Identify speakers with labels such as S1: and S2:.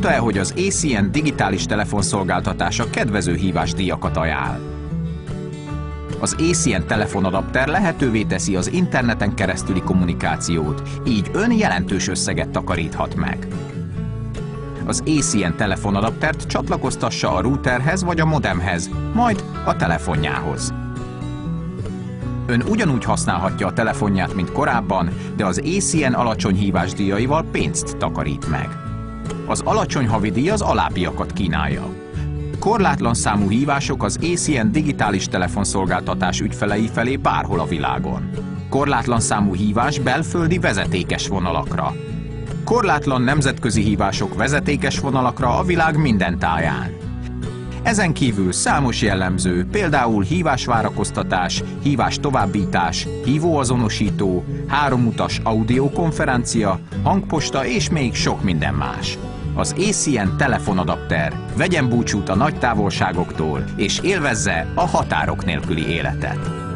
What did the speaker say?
S1: Tudta-e, hogy az ACN digitális telefonszolgáltatása kedvező hívásdíjakat ajánl? Az ACN telefonadapter lehetővé teszi az interneten keresztüli kommunikációt, így ön jelentős összeget takaríthat meg. Az ACN telefonadaptert csatlakoztassa a routerhez vagy a modemhez, majd a telefonjához. Ön ugyanúgy használhatja a telefonját, mint korábban, de az ACN alacsony hívásdíjaival pénzt takarít meg. Az alacsony havidíj az alábbiakat kínálja. Korlátlan számú hívások az ACN digitális telefonszolgáltatás ügyfelei felé bárhol a világon. Korlátlan számú hívás belföldi vezetékes vonalakra. Korlátlan nemzetközi hívások vezetékes vonalakra a világ minden táján. Ezen kívül számos jellemző, például hívásvárakoztatás, hívás továbbítás, hívóazonosító, háromutas audiokonferencia, hangposta és még sok minden más. Az ACN telefonadapter vegyen búcsút a nagy távolságoktól, és élvezze a határok nélküli életet.